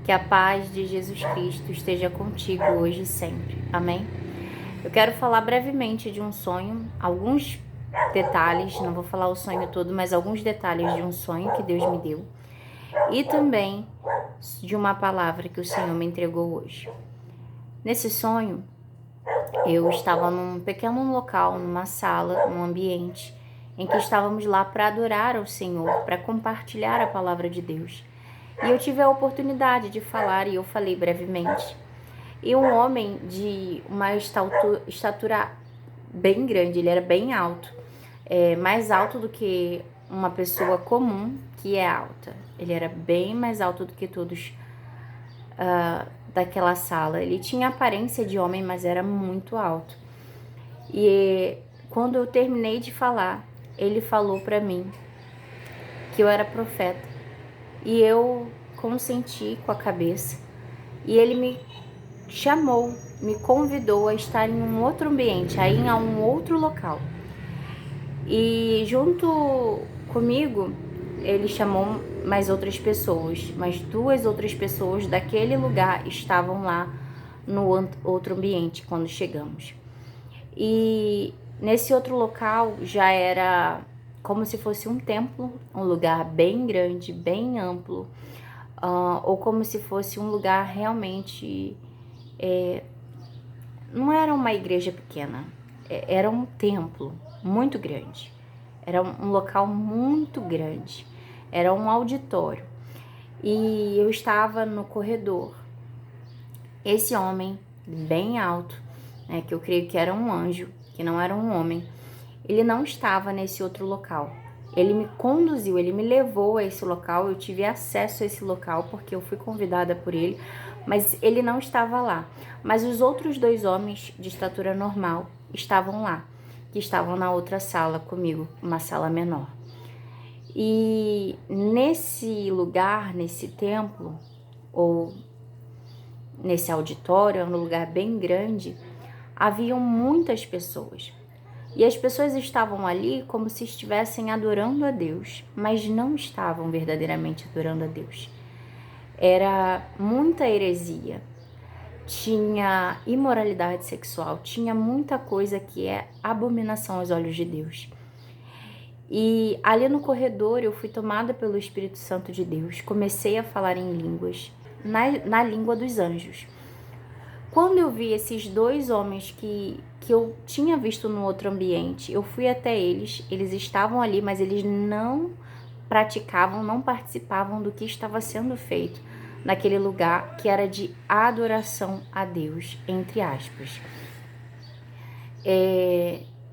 Que a paz de Jesus Cristo esteja contigo hoje e sempre. Amém? Eu quero falar brevemente de um sonho, alguns detalhes, não vou falar o sonho todo, mas alguns detalhes de um sonho que Deus me deu. E também de uma palavra que o Senhor me entregou hoje. Nesse sonho, eu estava num pequeno local, numa sala, num ambiente, em que estávamos lá para adorar ao Senhor, para compartilhar a palavra de Deus. E eu tive a oportunidade de falar, e eu falei brevemente. E um homem de uma estatura bem grande, ele era bem alto, mais alto do que uma pessoa comum que é alta. Ele era bem mais alto do que todos daquela sala. Ele tinha aparência de homem, mas era muito alto. E quando eu terminei de falar, ele falou para mim que eu era profeta. E eu consenti com a cabeça. E ele me chamou, me convidou a estar em um outro ambiente, a ir a um outro local. E junto comigo, ele chamou mais outras pessoas, mas 2 outras pessoas daquele lugar estavam lá no outro ambiente quando chegamos. E nesse outro local já era como se fosse um templo, um lugar bem grande, bem amplo, ou como se fosse um lugar realmente... não era uma igreja pequena, era um templo muito grande, era um local muito grande, era um auditório. E eu estava no corredor. Esse homem, bem alto, né, que eu creio que era um anjo, que não era um homem, ele não estava nesse outro local. Ele me conduziu, ele me levou a esse local, eu tive acesso a esse local porque eu fui convidada por ele, mas ele não estava lá. Mas os outros 2 homens de estatura normal estavam lá, que estavam na outra sala comigo, uma sala menor. E nesse lugar, nesse templo, ou nesse auditório, um lugar bem grande, haviam muitas pessoas. E as pessoas estavam ali como se estivessem adorando a Deus, mas não estavam verdadeiramente adorando a Deus. Era muita heresia, tinha imoralidade sexual, tinha muita coisa que é abominação aos olhos de Deus. E ali no corredor eu fui tomada pelo Espírito Santo de Deus, comecei a falar em línguas, na língua dos anjos. Quando eu vi esses 2 homens que eu tinha visto no outro ambiente, eu fui até eles, eles estavam ali, mas eles não praticavam, não participavam do que estava sendo feito naquele lugar que era de adoração a Deus, entre aspas.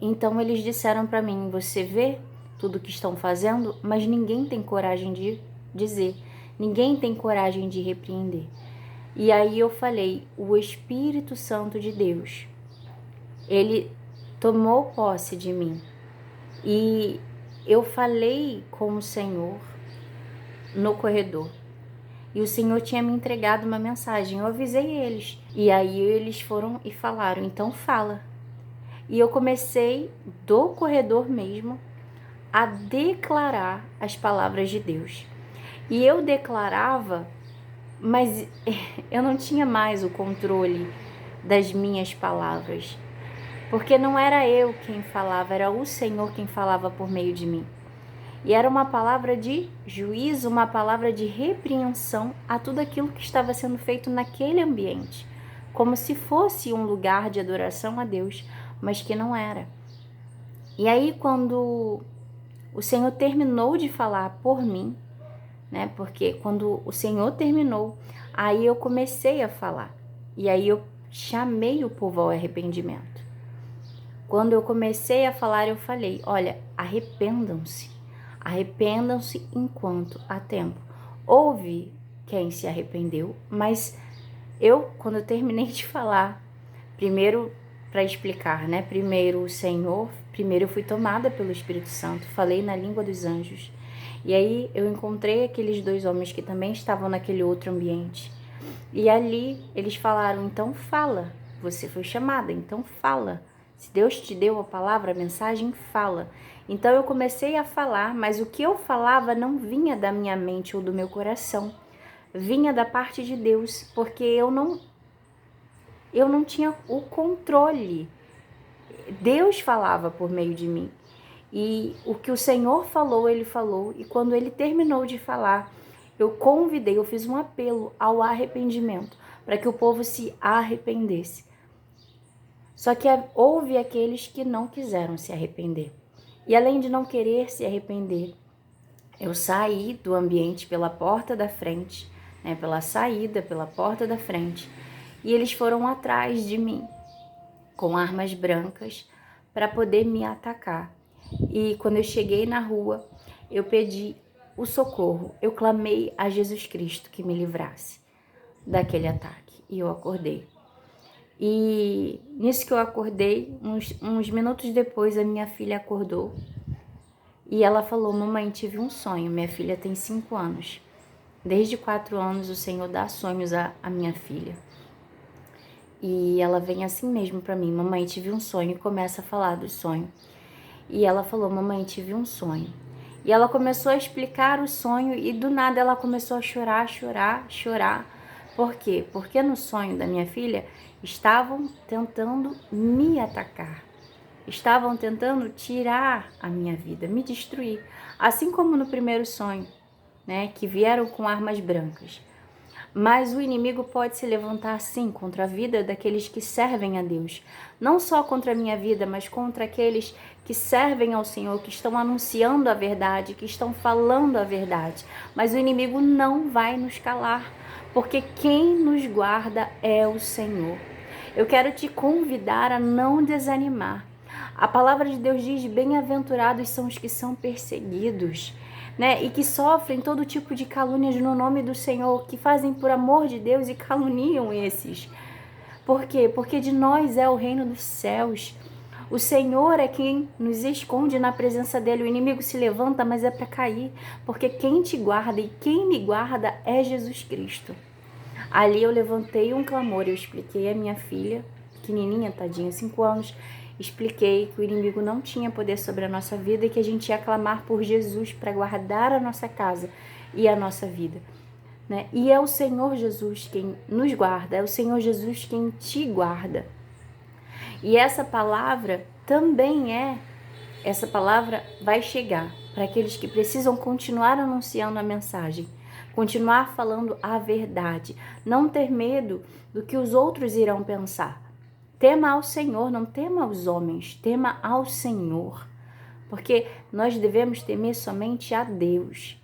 Então eles disseram para mim, você vê tudo que estão fazendo, mas ninguém tem coragem de dizer, ninguém tem coragem de repreender. E aí eu falei, o Espírito Santo de Deus, ele tomou posse de mim. E eu falei com o Senhor no corredor. E o Senhor tinha me entregado uma mensagem, eu avisei eles. E aí eles foram e falaram, então fala. E eu comecei do corredor mesmo a declarar as palavras de Deus. E eu declarava, mas eu não tinha mais o controle das minhas palavras, porque não era eu quem falava, era o Senhor quem falava por meio de mim. E era uma palavra de juízo, uma palavra de repreensão a tudo aquilo que estava sendo feito naquele ambiente, como se fosse um lugar de adoração a Deus, mas que não era. E aí quando o Senhor terminou de falar por mim, né? Porque quando o Senhor terminou, aí eu comecei a falar. E aí eu chamei o povo ao arrependimento. Quando eu comecei a falar, eu falei, olha, arrependam-se enquanto há tempo. Houve quem se arrependeu, mas quando eu terminei de falar, primeiro, para explicar, né? Primeiro o Senhor, primeiro eu fui tomada pelo Espírito Santo, falei na língua dos anjos. E aí eu encontrei aqueles 2 homens que também estavam naquele outro ambiente. E ali eles falaram, então fala, você foi chamada, então fala. Se Deus te deu a palavra, a mensagem, fala. Então eu comecei a falar, mas o que eu falava não vinha da minha mente ou do meu coração. vinha da parte de Deus, porque eu não tinha o controle. Deus falava por meio de mim. E o que o Senhor falou, Ele falou. E quando Ele terminou de falar, eu fiz um apelo ao arrependimento, para que o povo se arrependesse. Só que houve aqueles que não quiseram se arrepender. E além de não querer se arrepender, eu saí do ambiente pela porta da frente, né, pela saída, pela porta da frente, e eles foram atrás de mim, com armas brancas, para poder me atacar. E quando eu cheguei na rua, eu pedi o socorro, eu clamei a Jesus Cristo que me livrasse daquele ataque, e eu acordei. E nisso que eu acordei, uns minutos depois, a minha filha acordou e ela falou: mamãe, tive um sonho. Minha filha tem 5 anos. Desde 4 anos o Senhor dá sonhos à minha filha. E ela vem assim mesmo para mim: mamãe, tive um sonho, e começa a falar do sonho. E ela falou: mamãe, tive um sonho. E ela começou a explicar o sonho e do nada ela começou a chorar. Por quê? Porque no sonho da minha filha estavam tentando me atacar. Estavam tentando tirar a minha vida, me destruir. Assim como no primeiro sonho, né, que vieram com armas brancas. Mas o inimigo pode se levantar sim contra a vida daqueles que servem a Deus. Não só contra a minha vida, mas contra aqueles que servem ao Senhor, que estão anunciando a verdade, que estão falando a verdade. Mas o inimigo não vai nos calar, porque quem nos guarda é o Senhor. Eu quero te convidar a não desanimar. A palavra de Deus diz: bem-aventurados são os que são perseguidos, né? E que sofrem todo tipo de calúnias no nome do Senhor, que fazem por amor de Deus e caluniam esses. Por quê? Porque de nós é o reino dos céus. O Senhor é quem nos esconde na presença dele. O inimigo se levanta, mas é para cair, porque quem te guarda e quem me guarda é Jesus Cristo. Ali eu levantei um clamor, eu expliquei à minha filha, pequenininha, tadinha, 5 anos, expliquei que o inimigo não tinha poder sobre a nossa vida e que a gente ia clamar por Jesus para guardar a nossa casa e a nossa vida, né? E é o Senhor Jesus quem nos guarda, é o Senhor Jesus quem te guarda. E essa palavra vai chegar para aqueles que precisam continuar anunciando a mensagem, continuar falando a verdade, não ter medo do que os outros irão pensar. Tema ao Senhor, não tema aos homens, tema ao Senhor, porque nós devemos temer somente a Deus.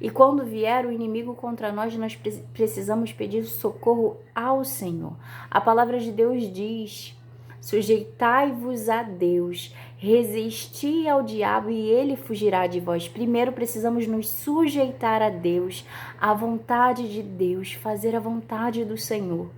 E quando vier o inimigo contra nós, nós precisamos pedir socorro ao Senhor. A palavra de Deus diz: sujeitai-vos a Deus, resisti ao diabo e ele fugirá de vós. Primeiro precisamos nos sujeitar a Deus, à vontade de Deus, fazer a vontade do Senhor.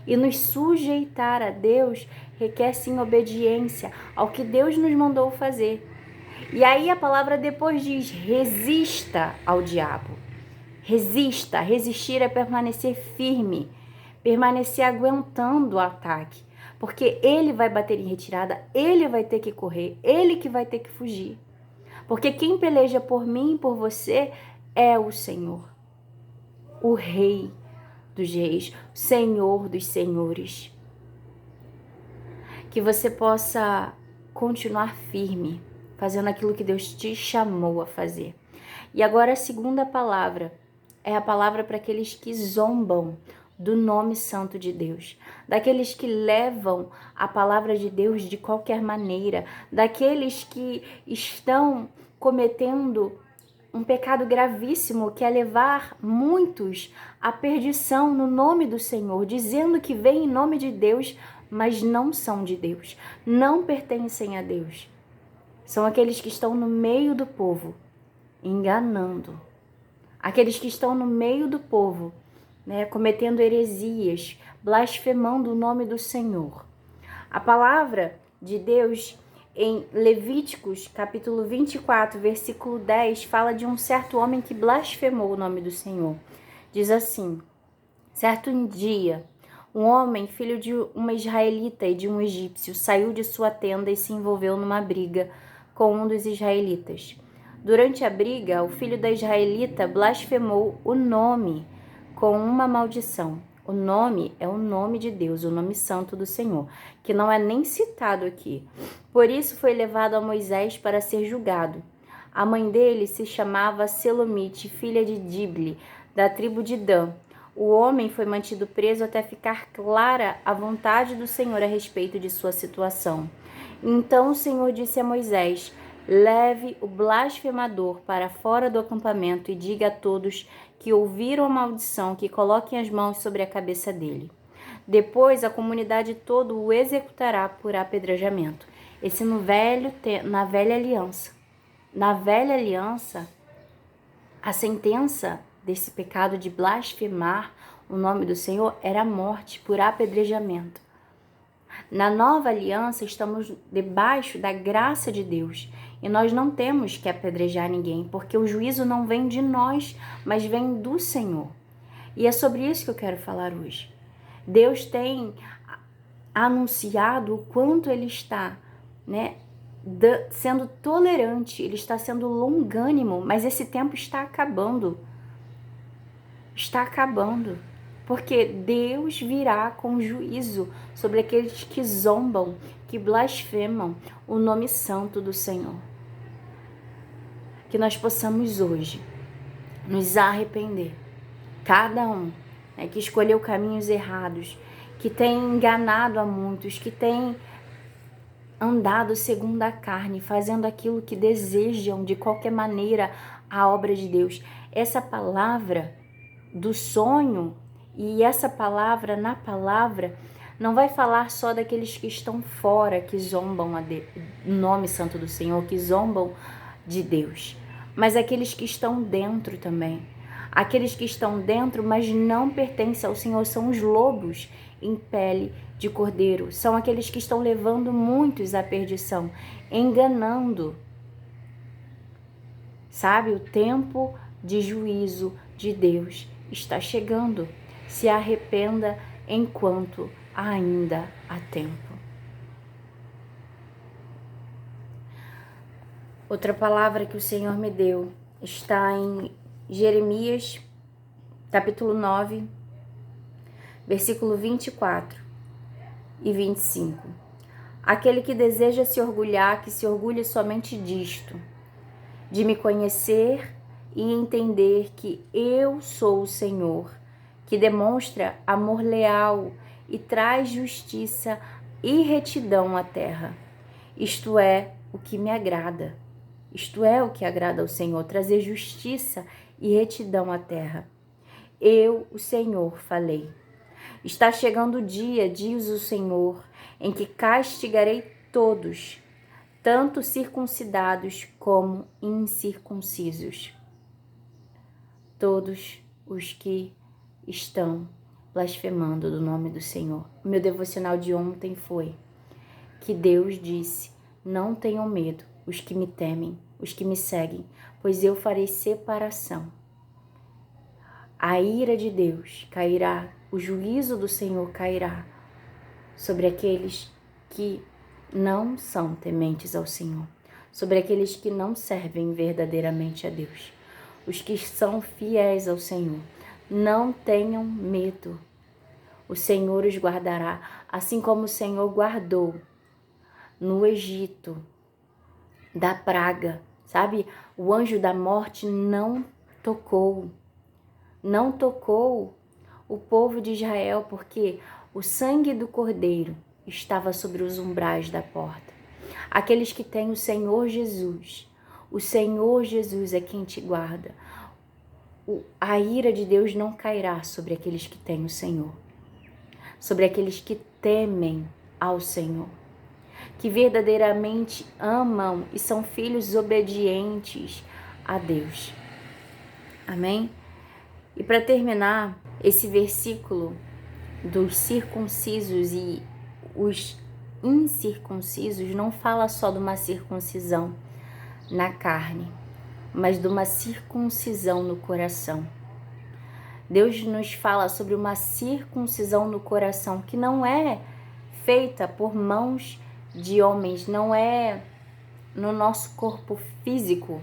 E nos sujeitar a Deus requer sim obediência ao que Deus nos mandou fazer. E aí a palavra depois diz: resista ao diabo. Resista. Resistir é permanecer firme, permanecer aguentando o ataque, porque ele vai bater em retirada, ele vai ter que correr, ele que vai ter que fugir. Porque quem peleja por mim e por você é o Senhor, o Rei dos reis, o Senhor dos senhores. Que você possa continuar firme, fazendo aquilo que Deus te chamou a fazer. E agora a segunda palavra é a palavra para aqueles que zombam do nome santo de Deus, daqueles que levam a palavra de Deus de qualquer maneira, daqueles que estão cometendo um pecado gravíssimo, que é levar muitos à perdição no nome do Senhor, dizendo que vem em nome de Deus, mas não são de Deus, não pertencem a Deus. São aqueles que estão no meio do povo, enganando. Aqueles que estão no meio do povo, né, cometendo heresias, blasfemando o nome do Senhor. A palavra de Deus em Levíticos, capítulo 24, versículo 10, fala de um certo homem que blasfemou o nome do Senhor. Diz assim: certo dia, um homem, filho de uma israelita e de um egípcio, saiu de sua tenda e se envolveu numa briga com um dos israelitas. Durante a briga, o filho da israelita blasfemou o nome com uma maldição. O nome é o nome de Deus, o nome santo do Senhor, que não é nem citado aqui. Por isso foi levado a Moisés para ser julgado. A mãe dele se chamava Selomite, filha de Dibli, da tribo de Dan. O homem foi mantido preso até ficar clara a vontade do Senhor a respeito de sua situação. Então o Senhor disse a Moisés: leve o blasfemador para fora do acampamento e diga a todos que ouviram a maldição que coloquem as mãos sobre a cabeça dele. Depois a comunidade toda o executará por apedrejamento. Esse na velha aliança. Na velha aliança, a sentença desse pecado de blasfemar o nome do Senhor era a morte por apedrejamento. Na nova aliança, estamos debaixo da graça de Deus e nós não temos que apedrejar ninguém, porque o juízo não vem de nós, mas vem do Senhor. E é sobre isso que eu quero falar hoje. Deus tem anunciado o quanto Ele está, sendo tolerante, Ele está sendo longânimo, mas esse tempo está acabando. Está acabando. Porque Deus virá com juízo sobre aqueles que zombam, que blasfemam o nome santo do Senhor. Que nós possamos hoje nos arrepender. Cada um que escolheu caminhos errados, que tem enganado a muitos, que tem andado segundo a carne, fazendo aquilo que desejam de qualquer maneira a obra de Deus. Essa palavra do sonho e essa palavra, na palavra, não vai falar só daqueles que estão fora, que zombam o nome santo do Senhor, que zombam de Deus, mas aqueles que estão dentro também. Aqueles que estão dentro, mas não pertencem ao Senhor, são os lobos em pele de cordeiro. São aqueles que estão levando muitos à perdição, enganando. Sabe, o tempo de juízo de Deus está chegando. Se arrependa enquanto ainda há tempo. Outra palavra que o Senhor me deu está em Jeremias, capítulo 9, versículo 24 e 25. Aquele que deseja se orgulhar, que se orgulhe somente disto, de me conhecer e entender que eu sou o Senhor, que demonstra amor leal e traz justiça e retidão à terra. Isto é o que me agrada. Isto é o que agrada ao Senhor, trazer justiça e retidão à terra. Eu, o Senhor, falei. Está chegando o dia, diz o Senhor, em que castigarei todos, tanto circuncidados como incircuncisos. Todos os que estão blasfemando do nome do Senhor. O meu devocional de ontem foi que Deus disse: não tenham medo os que me temem, os que me seguem, pois eu farei separação. A ira de Deus cairá, o juízo do Senhor cairá sobre aqueles que não são tementes ao Senhor, sobre aqueles que não servem verdadeiramente a Deus, os que são fiéis ao Senhor. Não tenham medo. O Senhor os guardará, assim como o Senhor guardou no Egito da praga, sabe? O anjo da morte não tocou o povo de Israel, porque o sangue do Cordeiro estava sobre os umbrais da porta. Aqueles que têm o Senhor Jesus é quem te guarda. A ira de Deus não cairá sobre aqueles que têm o Senhor, sobre aqueles que temem ao Senhor, que verdadeiramente amam e são filhos obedientes a Deus. Amém? E para terminar, esse versículo dos circuncisos e os incircuncisos não fala só de uma circuncisão na carne, mas de uma circuncisão no coração. Deus nos fala sobre uma circuncisão no coração que não é feita por mãos de homens, não é no nosso corpo físico,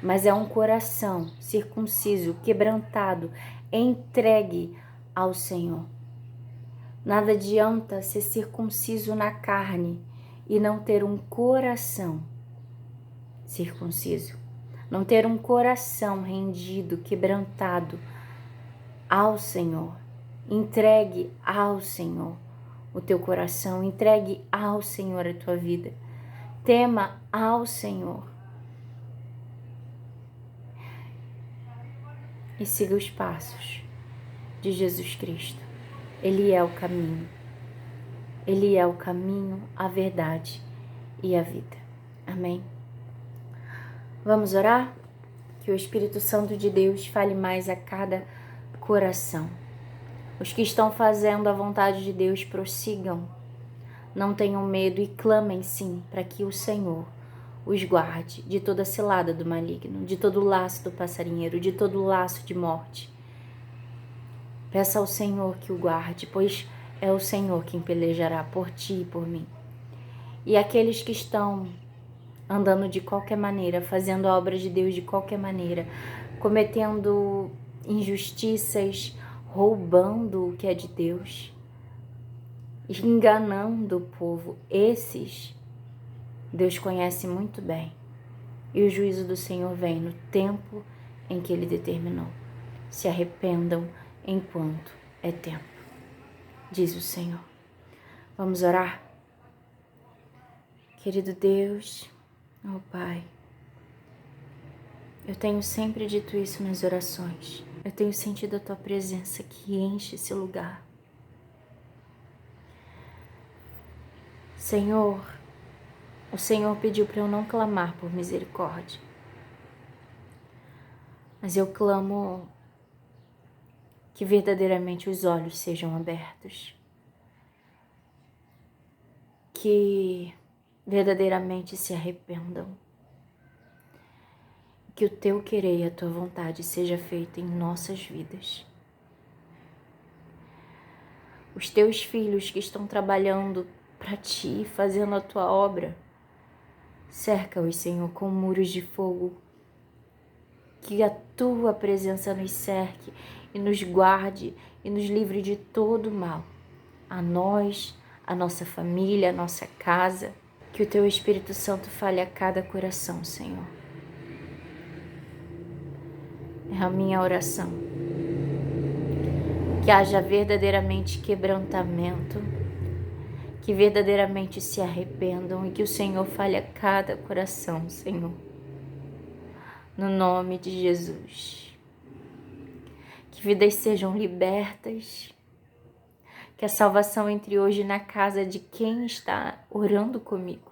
mas é um coração circunciso, quebrantado, entregue ao Senhor. Nada adianta ser circunciso na carne e não ter um coração circunciso, não ter um coração rendido, quebrantado ao Senhor. Entregue ao Senhor o teu coração, entregue ao Senhor a tua vida. Tema ao Senhor e siga os passos de Jesus Cristo. Ele é o caminho. Ele é o caminho, a verdade e a vida. Amém? Vamos orar? Que o Espírito Santo de Deus fale mais a cada coração. Os que estão fazendo a vontade de Deus prossigam. Não tenham medo e clamem sim para que o Senhor os guarde de toda cilada do maligno, de todo laço do passarinheiro, de todo laço de morte. Peça ao Senhor que o guarde, pois é o Senhor quem pelejará por ti e por mim. E aqueles que estão andando de qualquer maneira, fazendo a obra de Deus de qualquer maneira, cometendo injustiças, roubando o que é de Deus, enganando o povo, esses Deus conhece muito bem. E o juízo do Senhor vem no tempo em que Ele determinou. Se arrependam enquanto é tempo, diz o Senhor. Vamos orar? Querido Deus, ó Pai, eu tenho sempre dito isso nas orações. Eu tenho sentido a Tua presença que enche esse lugar. Senhor, o Senhor pediu para eu não clamar por misericórdia. Mas eu clamo que verdadeiramente os olhos sejam abertos. Que verdadeiramente se arrependam. Que o Teu querer e a Tua vontade seja feita em nossas vidas. Os Teus filhos que estão trabalhando para Ti, fazendo a Tua obra, cerca-os, Senhor, com muros de fogo. Que a Tua presença nos cerque e nos guarde e nos livre de todo mal. A nós, a nossa família, a nossa casa. Que o Teu Espírito Santo fale a cada coração, Senhor. É a minha oração. Que haja verdadeiramente quebrantamento, que verdadeiramente se arrependam e que o Senhor fale a cada coração, Senhor. No nome de Jesus. Que vidas sejam libertas, que a salvação entre hoje na casa de quem está orando comigo.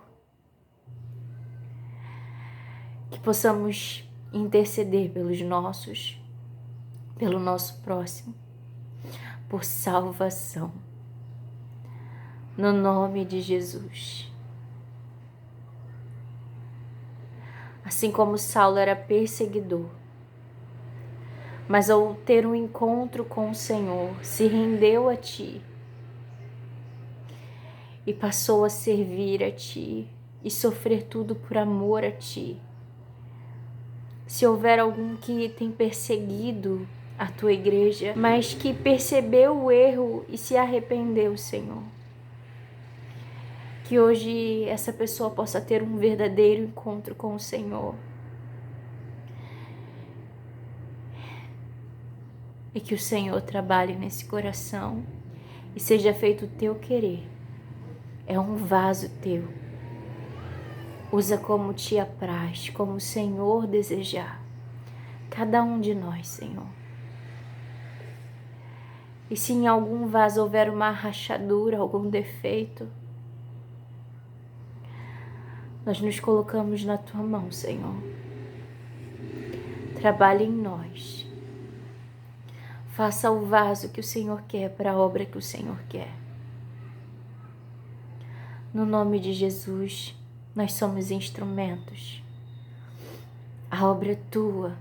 Que possamos interceder pelo nosso próximo, por salvação. No nome de Jesus. Assim como Saulo era perseguidor, mas ao ter um encontro com o Senhor, se rendeu a Ti e passou a servir a Ti e sofrer tudo por amor a Ti. Se houver algum que tem perseguido a Tua igreja, mas que percebeu o erro e se arrependeu, Senhor, que hoje essa pessoa possa ter um verdadeiro encontro com o Senhor. E que o Senhor trabalhe nesse coração e seja feito o Teu querer. É um vaso Teu. Usa como Te apraz, como o Senhor desejar. Cada um de nós, Senhor. E se em algum vaso houver uma rachadura, algum defeito, nós nos colocamos na Tua mão, Senhor. Trabalhe em nós. Faça o vaso que o Senhor quer para a obra que o Senhor quer. No nome de Jesus, nós somos instrumentos. A obra é Tua.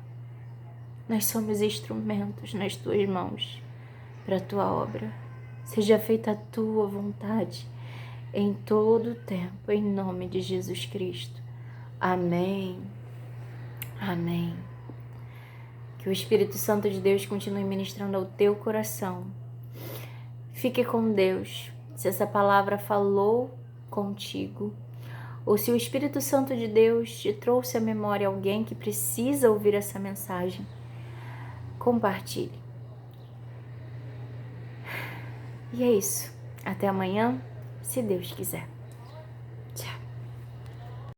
Nós somos instrumentos nas Tuas mãos para a Tua obra. Seja feita a Tua vontade em todo o tempo, em nome de Jesus Cristo. Amém. Amém. Que o Espírito Santo de Deus continue ministrando ao teu coração. Fique com Deus. Se essa palavra falou contigo, ou se o Espírito Santo de Deus te trouxe à memória alguém que precisa ouvir essa mensagem, compartilhe. E é isso. Até amanhã, se Deus quiser.